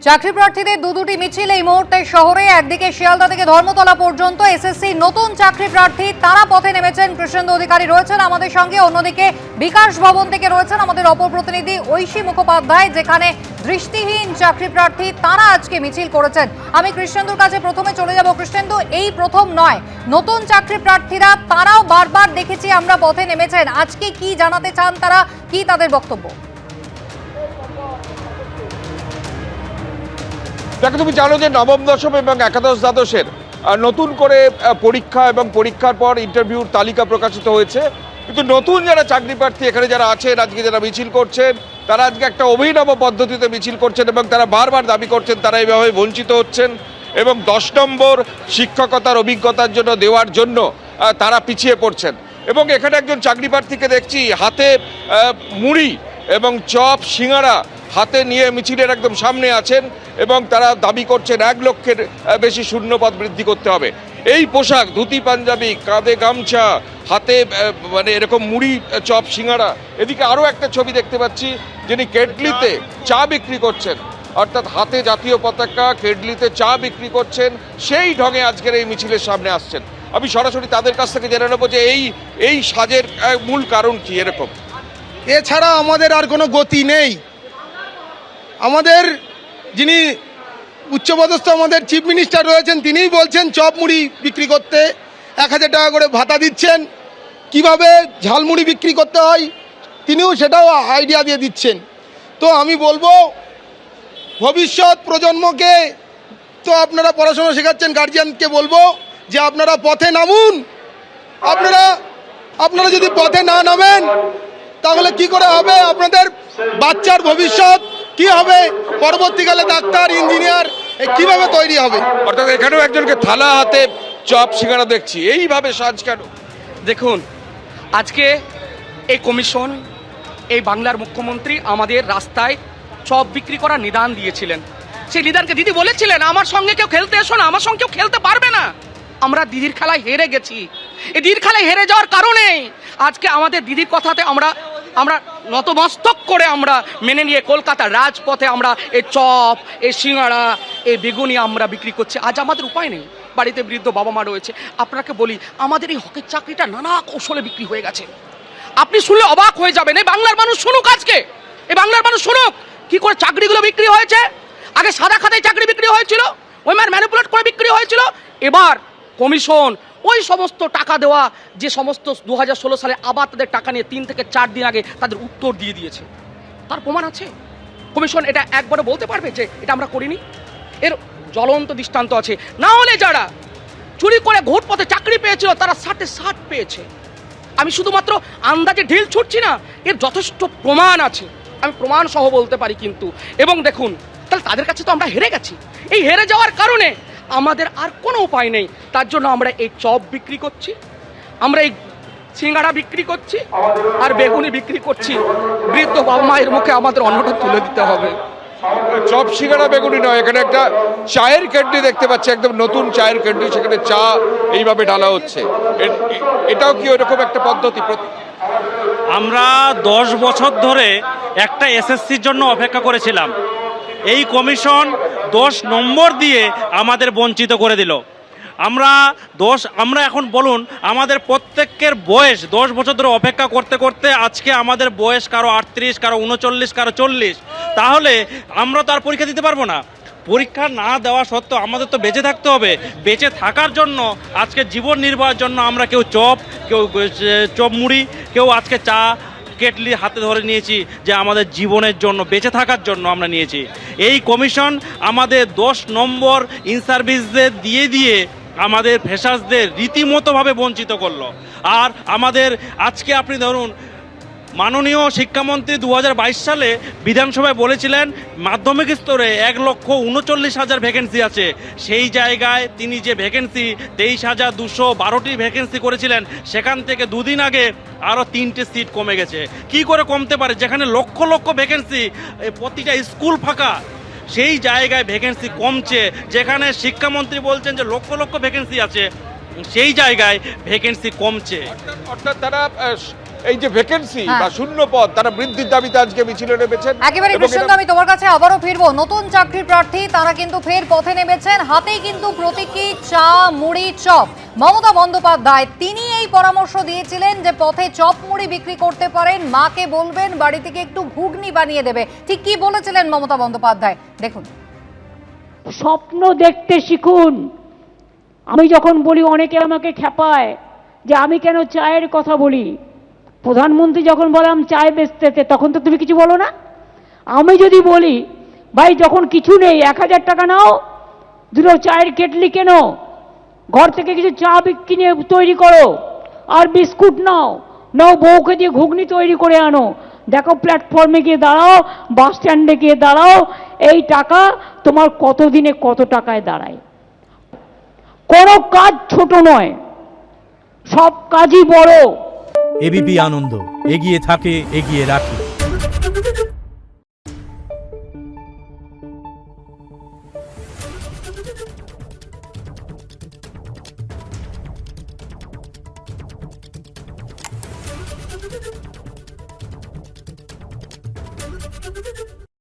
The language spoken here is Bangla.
চাকরি প্রার্থীদের দুটি মিছিল এই মুহূর্তে শহরে, একদিকে শিয়ালদা থেকে ধর্মতলা পর্যন্ত এসএসসি নতুন চাকরি প্রার্থী তারা পথে নেমেছেন। কৃষ্ণেন্দু অধিকারী রয়েছেন আমাদের সঙ্গে, অন্যদিকে বিকাশ ভবন থেকে রয়েছেন আমাদের অপর প্রতিনিধি ঐশী মুখোপাধ্যায়, যেখানে দৃষ্টিহীন চাকরি প্রার্থী তারা আজকে মিছিল করেছেন। আমি কৃষ্ণেন্দুর কাছে প্রথমে চলে যাব। কৃষ্ণেন্দু, এই প্রথম নয়, নতুন চাকরি প্রার্থীরা তারাও বারবার দেখেছি আমরা পথে নেমেছেন। আজকে কি জানাতে চান তারা, কি তাদের বক্তব্য? দেখো, তুমি জানো যে নবম দশম এবং একাদশ দ্বাদশের নতুন করে পরীক্ষা এবং পরীক্ষার পর ইন্টারভিউর তালিকা প্রকাশিত হয়েছে, কিন্তু নতুন যারা চাকরি প্রার্থী এখানে যারা আছেন, আজকে যারা মিছিল করছেন, তারা আজকে একটা অভিনব পদ্ধতিতে মিছিল করছেন এবং তারা বারবার দাবি করছেন তারা এইভাবে বঞ্চিত হচ্ছেন এবং 10 নম্বর শিক্ষকতার অভিজ্ঞতার জন্য দেওয়ার জন্য তারা পিছিয়ে পড়ছেন। এবং এখানে একজন চাকরি প্রার্থীকে দেখছি হাতে মুড়ি এবং চপ সিঙ্গারা হাতে নিয়ে মিছিলের একদম সামনে আছেন এবং তারা দাবি করছেন 1 লক্ষের বেশি শূন্যপদ বৃদ্ধি করতে হবে। এই পোশাক, ধুতি পাঞ্জাবি, কাঁধে গামছা, হাতে মানে এরকম মুড়ি চপ সিঙ্গারা। এদিকে আরও একটা ছবি দেখতে পাচ্ছি, যিনি কেটলিতে চা বিক্রি করছেন, অর্থাৎ হাতে জাতীয় পতাকা, কেটলিতে চা বিক্রি করছেন, সেই ঢঙে আজকের এই মিছিলের সামনে আসছেন। আমি সরাসরি তাদের কাছ থেকে জেনে নেবো যে এই সাজের মূল কারণ কি এরকম। এছাড়া আমাদের আর কোনো গতি নেই। আমাদের যিনি উচ্চপদস্থ আমাদের চিফ মিনিস্টার রয়েছেন, তিনিই বলছেন চপ মুড়ি বিক্রি করতে 1000 টাকা করে ভাতা দিচ্ছেন, কিভাবে ঝালমুড়ি বিক্রি করতে হয় তিনিও সেটাও আইডিয়া দিয়ে দিচ্ছেন। তো আমি বলবো ভবিষ্যৎ প্রজন্মকে তো আপনারা পড়াশোনা শেখাচ্ছেন, গার্জিয়ানকে বলবো যে আপনারা পথে নামুন। আপনারা যদি পথে না নামেন তাহলে কি করে হবে? আপনাদের বাচ্চার ভবিষ্যৎ কি হবে? পরবর্তীকালে ডাক্তার, ইঞ্জিনিয়ার কিভাবে তৈরি হবে? অর্থাৎ এখানেও একজনকে থালা হাতে চপ সিঙ্গারা দেখছি, এইভাবে সাজ কেন? দেখুন, আজকে এই কমিশন, এই বাংলার মুখ্যমন্ত্রী আমাদের রাস্তায় চপ বিক্রি করার নিদান দিয়েছিলেন। সেই নিদানকে দিদি বলেছিলেন আমার সঙ্গে কেউ খেলতে এসো না, আমার সঙ্গে কেউ খেলতে পারবে না। আমরা দিদির খেলায় হেরে গেছি। এই দিদির খেলায় হেরে যাওয়ার কারণে আজকে আমাদের দিদির কথাতে আমরা নতমস্তক করে আমরা মেনে নিয়ে কলকাতার রাজপথে আমরা এই চপ, এই সিঙ্গাড়া, এই বেগুনি আমরা বিক্রি করছি। আজ আমাদের উপায় নেই, বাড়িতে বৃদ্ধ বাবা মা রয়েছে। আপনাকে বলি, আমাদের এই হকের চাকরিটা নানা কৌশলে বিক্রি হয়ে গেছে। আপনি শুনলে অবাক হয়ে যাবেন। এই বাংলার মানুষ শুনুক, আজকে এই বাংলার মানুষ শুনুক কি করে চাকরিগুলো বিক্রি হয়েছে। আগে সাদা খাতায় চাকরি বিক্রি হয়েছিল, ওই মার ম্যানিপুলেট করে বিক্রি হয়েছিল। এবার কমিশন ওই সমস্ত টাকা দেওয়া, যে সমস্ত 2016 সালে আবার তাদের টাকা নিয়ে 3 থেকে 4 দিন আগে তাদের উত্তর দিয়ে দিয়েছে, তার প্রমাণ আছে। কমিশন এটা একবারও বলতে পারবে যে এটা আমরা করিনি? এর জ্বলন্ত দৃষ্টান্ত আছে। না হলে যারা চুরি করে ঘুরপথে চাকরি পেয়েছিল তারা 60 পেয়েছে। আমি শুধুমাত্র আন্দাজে ঢিল ছুটছি না, এর যথেষ্ট প্রমাণ আছে, আমি প্রমাণ সহ বলতে পারি। কিন্তু এবং দেখুন, তাহলে তাদের কাছে তো আমরা হেরে গেছি। এই হেরে যাওয়ার কারণে আমাদের আর কোনো উপায় নেই। তার জন্য আমরা এই চপ বিক্রি করছি, আমরা এই সিঙ্গাড়া বিক্রি করছি, আর বেগুনি বিক্রি করছি। বৃদ্ধ বাবা মায়ের মুখে আমাদের অন্নটা তুলে দিতে হবে। চপ সিঙ্গারা বেগুনি নয়, এখানে একটা চায়ের কেটলি দেখতে পাচ্ছি, একদম নতুন চায়ের কেটলি, সেখানে চা এইভাবে ঢালা হচ্ছে। এটাও কি ওরকম একটা পদ্ধতি? আমরা 10 বছর ধরে একটা এসএসসির জন্য অপেক্ষা করেছিলাম। এই কমিশন 10 নম্বর দিয়ে আমাদের বঞ্চিত করে দিল। আমরা এখন বলুন, আমাদের প্রত্যেকের বয়স 10 বছর ধরে অপেক্ষা করতে করতে আজকে আমাদের বয়স কারো 38, কারো 39, কারো 40। তাহলে আমরা তো আর পরীক্ষা দিতে পারবো না। পরীক্ষা না দেওয়া সত্ত্বেও আমাদের তো বেঁচে থাকতে হবে। বেঁচে থাকার জন্য, আজকে জীবন নির্বাহের জন্য আমরা কেউ চপ মুড়ি, কেউ আজকে চা কেটলি হাতে ধরে নিয়েছি, যে আমাদের জীবনের জন্য, বেঁচে থাকার জন্য আমরা নিয়েছি। এই কমিশন আমাদের 10 নম্বর ইন সার্ভিসদের দিয়ে আমাদের ফ্রেশার্সদের রীতিমতোভাবে বঞ্চিত করলো। আর আমাদের আজকে আপনি ধরুন, মাননীয় শিক্ষামন্ত্রী 2022 সালে বিধানসভায় বলেছিলেন মাধ্যমিক স্তরে 1,39,000 ভ্যাকেন্সি আছে। সেই জায়গায় তিনি যে ভ্যাকেন্সি 23,212টি ভ্যাকেন্সি করেছিলেন, সেখান থেকে 2 দিন আগে আরও 3টে সিট কমে গেছে। কি করে কমতে পারে? যেখানে লক্ষ লক্ষ ভ্যাকেন্সি, প্রতিটা স্কুল ফাঁকা, সেই জায়গায় ভ্যাকেন্সি কমছে। যেখানে শিক্ষামন্ত্রী বলছেন যে লক্ষ লক্ষ ভ্যাকেন্সি আছে, সেই জায়গায় ভ্যাকেন্সি কমছে। অর্থাৎ তারা এই যে ভ্যাকেন্সি হ্যাঁ। বা শূন্য পদ তারা বৃদ্ধির দাবিতে আজকে মিছিলে নেমেছেন। একেবারে এবং কৃষ্ণেন্দু, এটা- আমি তোমার কাছে আবারও ফিরবো। নতুন চাকরি প্রার্থী তারা কিন্তু ফের পথে নেমেছেন, হাতেই কিন্তু প্রতীকী চা, মুড়ি, চপ। মমতা বন্দ্যোপাধ্যায় তিনি এই পরামর্শ দিয়েছিলেন যে পথে চপ মুড়ি বিক্রি করতে পারেন, মাকে বলবেন বাড়ি থেকে একটু ঘুগনি বানিয়ে দেবে। ঠিক কি বলেছিলেন মমতা বন্দ্যোপাধ্যায়, দেখুন। স্বপ্ন দেখতে শিখুন। আমি যখন বলি অনেকে আমাকে খেপায় যে আমি কেন চায়ের কথা বলি। প্রধানমন্ত্রী যখন বললাম চায় বেচতেতে, তখন তো তুমি কিছু বলো না। আমি যদি বলি ভাই যখন কিছু নেই 1000 টাকা নাও, দুটো চায়ের কেটলি কেনো, ঘর থেকে কিছু চা কিনে তৈরি করো, আর বিস্কুট নাও, নাও বউকে দিয়ে ঘুগনি তৈরি করে আনো, দেখো প্ল্যাটফর্মে গিয়ে দাঁড়াও, বাস স্ট্যান্ডে গিয়ে দাঁড়াও, এই টাকা তোমার কত দিনে কত টাকায় দাঁড়ায়। কোনো কাজ ছোট নয়, সব কাজই বড়। এবিপি আনন্দ, এগিয়ে থাকে, এগিয়ে রাখে।